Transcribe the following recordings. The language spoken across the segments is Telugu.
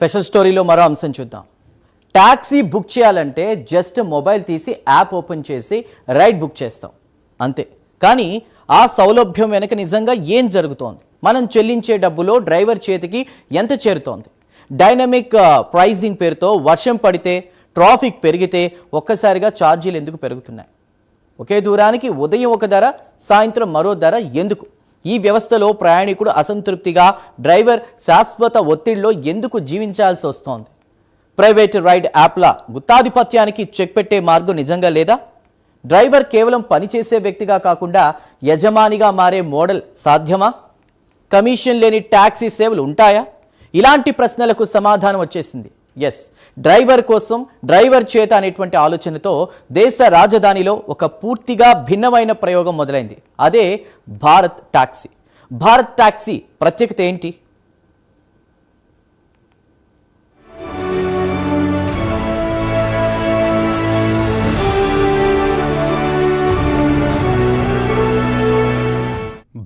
స్పెషల్ స్టోరీలో మరో అంశం చూద్దాం. ట్యాక్సీ బుక్ చేయాలంటే జస్ట్ మొబైల్ తీసి యాప్ ఓపెన్ చేసి రైడ్ బుక్ చేస్తాం అంతే. కానీ ఆ సౌలభ్యం వెనక నిజంగా ఏం జరుగుతోంది? మనం చెల్లించే డబ్బులో డ్రైవర్ చేతికి ఎంత చేరుతోంది? డైనమిక్ ప్రైజింగ్ పేరుతో వర్షం పడితే, ట్రాఫిక్ పెరిగితే ఒక్కసారిగా ఛార్జీలు ఎందుకు పెరుగుతున్నాయి? ఒకే దూరానికి ఉదయం ఒక ధర, సాయంత్రం మరో ధర ఎందుకు? ఈ వ్యవస్థలో ప్రయాణికుడు అసంతృప్తిగా, డ్రైవర్ శాశ్వత ఒత్తిడిలో ఎందుకు జీవించాల్సి వస్తోంది? ప్రైవేట్ రైడ్ యాప్ల గుత్తాధిపత్యానికి చెక్ పెట్టే మార్గం నిజంగా లేదా? డ్రైవర్ కేవలం పనిచేసే వ్యక్తిగా కాకుండా యజమానిగా మారే మోడల్ సాధ్యమా? కమిషన్ లేని ట్యాక్సీ సేవలు ఉంటాయా? ఇలాంటి ప్రశ్నలకు సమాధానం వచ్చేసింది. ఎస్, డ్రైవర్ కోసం డ్రైవర్ చేత అనేటువంటి ఆలోచనతో దేశ రాజధానిలో ఒక పూర్తిగా భిన్నమైన ప్రయోగం మొదలైంది. అదే భారత్ టాక్సీ. భారత్ టాక్సీ ప్రత్యేకత ఏంటి?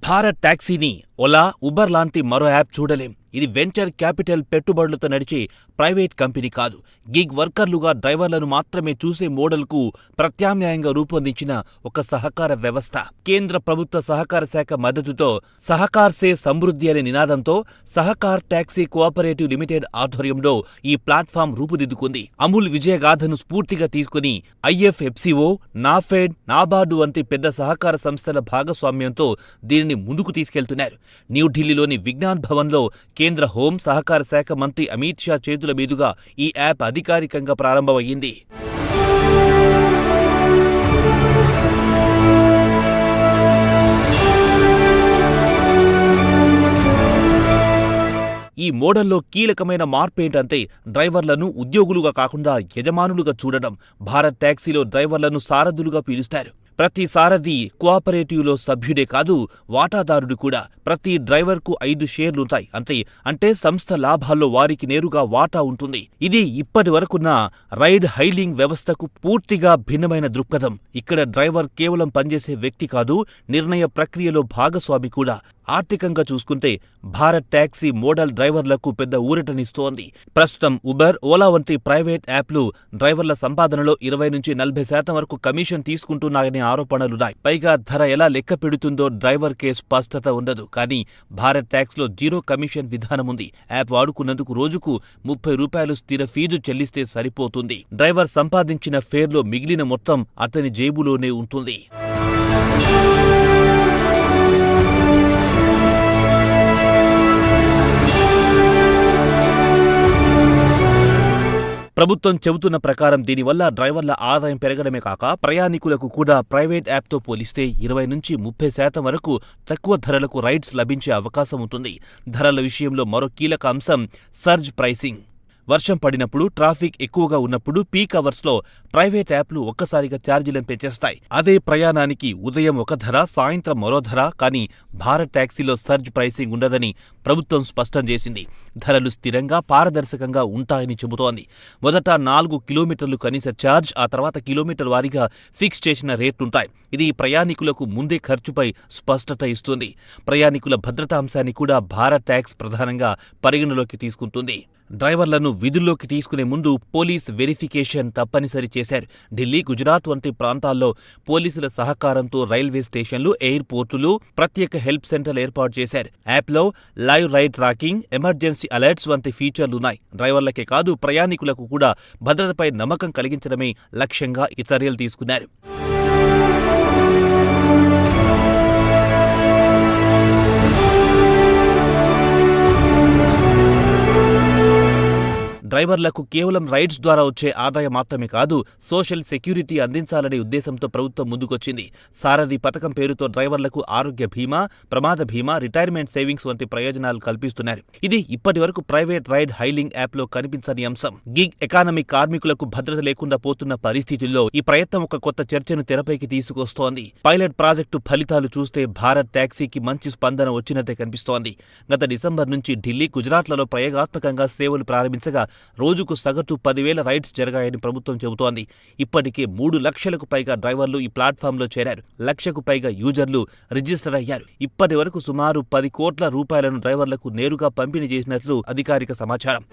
భారత్ టాక్సీని ఓలా, ఉబర్ లాంటి మరో యాప్ చూడలేం. ఇది వెంచర్ క్యాపిటల్ పెట్టుబడులతో నడిచే ప్రైవేట్ కంపెనీ కాదు. గిగ్ వర్కర్లుగా డ్రైవర్లను మాత్రమే చూసే మోడల్కు ప్రత్యామ్నాయంగా రూపొందించిన ఒక సహకార వ్యవస్థ. కేంద్ర ప్రభుత్వ సహకార శాఖ మద్దతుతో సహకార్ సే సమృద్ధి అనే నినాదంతో సహకార్ టాక్సీ కోఆపరేటివ్ లిమిటెడ్ ఆధ్వర్యంలో ఈ ప్లాట్ఫామ్ రూపుదిద్దుకుంది. అమూల్ విజయగాథను స్ఫూర్తిగా తీసుకుని ఐఎఫ్ఎఫ్సిఓ, నాఫెడ్, నాబార్డు వంటి పెద్ద సహకార సంస్థల భాగస్వామ్యంతో దీనిని ముందుకు తీసుకెళ్తున్నారు. న్యూఢిల్లీలోని విజ్ఞాన్ భవన్లో కేంద్ర హోం సహకార శాఖ మంత్రి అమిత్ షా చేతుల మీదుగా ఈ యాప్ అధికారికంగా ప్రారంభమయ్యింది. ఈ మోడల్లో కీలకమైన మార్పేంటంటే డ్రైవర్లను ఉద్యోగులుగా కాకుండా యజమానులుగా చూడడం. భారత్ టాక్సీలో డ్రైవర్లను సారథులుగా పిలుస్తారు. ప్రతి సారథి కోఆపరేటివ్లో సభ్యుడే కాదు, వాటాదారుడు కూడా. ప్రతి డ్రైవర్కు 5 షేర్లుంటాయి అంతే. అంటే సంస్థ లాభాల్లో వారికి నేరుగా వాటా ఉంటుంది. ఇది ఇప్పటి వరకున్న రైడ్ హైలింగ్ వ్యవస్థకు పూర్తిగా భిన్నమైన దృక్పథం. ఇక్కడ డ్రైవర్ కేవలం పనిచేసే వ్యక్తి కాదు, నిర్ణయ ప్రక్రియలో భాగస్వామి కూడా. ఆర్థికంగా చూసుకుంటే భారత్ టాక్సీ మోడల్ డ్రైవర్లకు పెద్ద ఊరటనిస్తోంది. ప్రస్తుతం ఉబర్, ఓలా వంటి ప్రైవేట్ యాప్లు డ్రైవర్ల సంపాదనలో 20-40% వరకు కమిషన్ తీసుకుంటున్నాయనే ఆరోపణలున్నాయి. పైగా ధర ఎలా లెక్క పెడుతుందో డ్రైవర్కే స్పష్టత ఉండదు. కానీ భారత్ ట్యాక్స్లో 0 కమిషన్ విధానముంది. యాప్ వాడుకున్నందుకు రోజుకు ₹30 స్థిర ఫీజు చెల్లిస్తే సరిపోతుంది. డ్రైవర్ సంపాదించిన ఫేర్లో మిగిలిన మొత్తం అతని జేబులోనే ఉంటుంది. ప్రభుత్వం చెబుతున్న ప్రకారం దీనివల్ల డ్రైవర్ల ఆదాయం పెరగడమే కాక ప్రయాణికులకు కూడా ప్రైవేట్ యాప్తో పోలిస్తే 20-30% వరకు తక్కువ ధరలకు రైడ్స్ లభించే అవకాశం ఉంటుంది. ధరల విషయంలో మరో కీలక అంశం సర్జ్ ప్రైసింగ్. వర్షం పడినప్పుడు, ట్రాఫిక్ ఎక్కువగా ఉన్నప్పుడు, పీక్ అవర్స్లో ప్రైవేట్ యాప్లు ఒక్కసారిగా ఛార్జీలను పెంచేస్తాయి. అదే ప్రయాణానికి ఉదయం ఒక ధర, సాయంత్రం మరో ధర. కానీ భారత్ టాక్సీలో సర్జ్ ప్రైసింగ్ ఉండదని ప్రభుత్వం స్పష్టం చేసింది. ధరలు స్థిరంగా, పారదర్శకంగా ఉంటాయని చెబుతోంది. మొదట 4 కిలోమీటర్లు కనీస ఛార్జ్, ఆ తర్వాత కిలోమీటర్ వారీగా ఫిక్స్ చేసిన రేట్లుంటాయి. ఇది ప్రయాణికులకు ముందే ఖర్చుపై స్పష్టత ఇస్తుంది. ప్రయాణికుల భద్రతా అంశాన్ని కూడా భారత్ ట్యాక్స్ ప్రధానంగా పరిగణలోకి తీసుకుంటుంది. డ్రైవర్లను విధుల్లోకి తీసుకునే ముందు పోలీస్ వెరిఫికేషన్ తప్పనిసరి చేశారు. ఢిల్లీ, గుజరాత్ వంటి ప్రాంతాల్లో పోలీసుల సహకారంతో రైల్వే స్టేషన్లు, ఎయిర్పోర్టులు ప్రత్యేక హెల్ప్ సెంటర్లు ఏర్పాటు చేశారు. యాప్లో live ride tracking, emergency alerts వంటి ఫీచర్లున్నాయి. డ్రైవర్లకే కాదు, ప్రయాణికులకు కూడా భద్రతపై నమ్మకం కలిగించడమే లక్ష్యంగా ఈ చర్యలు తీసుకున్నారు. డ్రైవర్లకు కేవలం రైడ్స్ ద్వారా వచ్చే ఆదాయం మాత్రమే కాదు, సోషల్ సెక్యూరిటీ అందించాలనే ఉద్దేశంతో ప్రభుత్వం ముందుకొచ్చింది. సారథి పథకం పేరుతో డ్రైవర్లకు ఆరోగ్య బీమా, ప్రమాద బీమా, రిటైర్మెంట్ సేవింగ్స్ వంటి ప్రయోజనాలు కల్పిస్తున్నారు. ఇది ఇప్పటి వరకు ప్రైవేట్ రైడ్ హైలింగ్ యాప్లో కనిపించని అంశం. గిగ్ ఎకానమీ కార్మికులకు భద్రత లేకుండా పోతున్న పరిస్థితుల్లో ఈ ప్రయత్నం ఒక కొత్త చర్చను తెరపైకి తీసుకొస్తోంది. పైలట్ ప్రాజెక్టు ఫలితాలు చూస్తే భారత్ టాక్సీకి మంచి స్పందన వచ్చినట్టే కనిపిస్తోంది. గత డిసెంబర్ నుంచి ఢిల్లీ, గుజరాత్లలో ప్రయోగాత్మకంగా సేవలు ప్రారంభించగా రోజుకు సగటు 10,000 రైడ్స్ జరిగాయని ప్రభుత్వం చెబుతోంది. ఇప్పటికే 3 లక్షలకు పైగా డ్రైవర్లు ఈ ప్లాట్ఫామ్లో చేరారు. 1 లక్షకు పైగా యూజర్లు రిజిస్టర్ అయ్యారు. ఇప్పటి వరకు సుమారు ₹10 కోట్ల డ్రైవర్లకు నేరుగా పంపిణీ చేసినట్లు అధికారిక సమాచారం.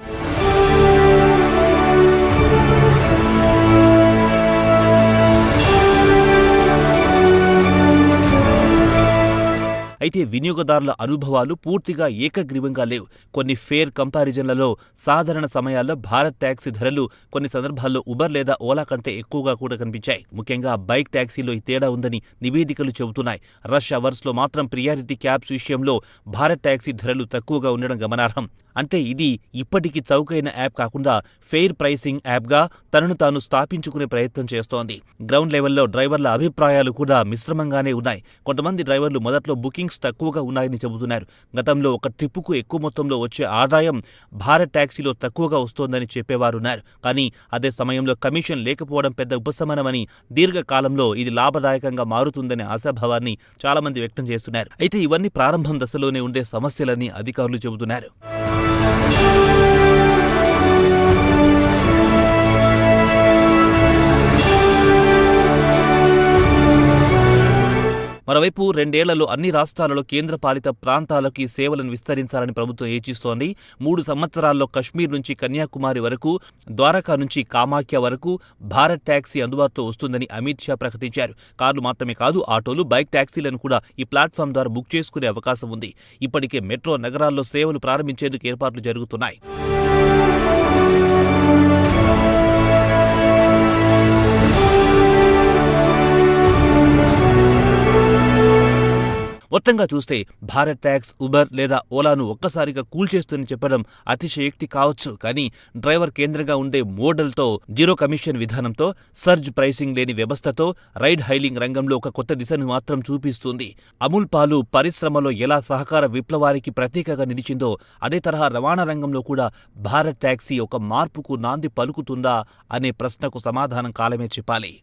అయితే వినియోగదారుల అనుభవాలు పూర్తిగా ఏకగ్రీవంగా లేవు. కొన్ని ఫేర్ కంపారిజన్లలో సాధారణ సమయాల్లో భారత్ ట్యాక్సీ ధరలు కొన్ని సందర్భాల్లో ఉబర్ లేదా ఓలా కంటే ఎక్కువగా కూడా కనిపించాయి. ముఖ్యంగా బైక్ ట్యాక్సీలో ఈ తేడా ఉందని నివేదికలు చెబుతున్నాయి. రష్ అవర్స్లో మాత్రం ప్రియారిటీ క్యాబ్స్ విషయంలో భారత్ ట్యాక్సీ ధరలు తక్కువగా ఉండడం గమనార్హం. అంటే ఇది ఇప్పటికీ చౌకైన యాప్ కాకుండా ఫెయిర్ ప్రైసింగ్ యాప్గా తనను తాను స్థాపించుకునే ప్రయత్నం చేస్తోంది. గ్రౌండ్ లెవెల్లో డ్రైవర్ల అభిప్రాయాలు కూడా మిశ్రమంగానే ఉన్నాయి. కొంతమంది డ్రైవర్లు మొదట్లో బుకింగ్స్ తక్కువగా ఉన్నాయని చెబుతున్నారు. గతంలో ఒక ట్రిప్పుకు ఎక్కువ మొత్తంలో వచ్చే ఆదాయం భారత్ ట్యాక్సీలో తక్కువగా వస్తోందని చెప్పేవారున్నారు. కానీ అదే సమయంలో కమిషన్ లేకపోవడం పెద్ద ఉపశమనమని, దీర్ఘకాలంలో ఇది లాభదాయకంగా మారుతుందనే ఆశాభావాన్ని చాలామంది వ్యక్తం చేస్తున్నారు. అయితే ఇవన్నీ ప్రారంభం దశలోనే ఉండే సమస్యలని అధికారులు చెబుతున్నారు. మరోవైపు 2 ఏళ్లలో అన్ని రాష్ట్రాలలో కేంద్రపాలిత ప్రాంతాలకు ఈ సేవలను విస్తరించాలని ప్రభుత్వం యోచిస్తోంది. 3 సంవత్సరాల్లో కశ్మీర్ నుంచి కన్యాకుమారి వరకు, ద్వారకా నుంచి కామాఖ్య వరకు భారత్ ట్యాక్సీ అందుబాటులో వస్తుందని అమిత్ షా ప్రకటించారు. కార్లు మాత్రమే కాదు, ఆటోలు, బైక్ ట్యాక్సీలను కూడా ఈ ప్లాట్ఫామ్ ద్వారా బుక్ చేసుకునే అవకాశం ఉంది. ఇప్పటికే మెట్రో నగరాల్లో సేవలు ప్రారంభించేందుకు ఏర్పాట్లు జరుగుతున్నాయి. మొత్తంగా చూస్తే భారత్ ట్యాక్స్, ఉబర్ లేదా ఓలాను ఒక్కసారిగా కూల్చేస్తుందని చెప్పడం అతిశయోక్తి కావచ్చు. కానీ డ్రైవర్ కేంద్రంగా ఉండే మోడల్తో, జీరో కమిషన్ విధానంతో, సర్జ్ ప్రైసింగ్ లేని వ్యవస్థతో రైడ్ హైలింగ్ రంగంలో ఒక కొత్త దిశను మాత్రం చూపిస్తుంది. అమూల్ పాలు పరిశ్రమలో ఎలా సహకార విప్లవానికి ప్రతీకగా నిలిచిందో అదే తరహా రవాణా రంగంలో కూడా భారత్ ట్యాక్సీ ఒక మార్పుకు నాంది పలుకుతుందా అనే ప్రశ్నకు సమాధానం కాలమే చెప్పాలి.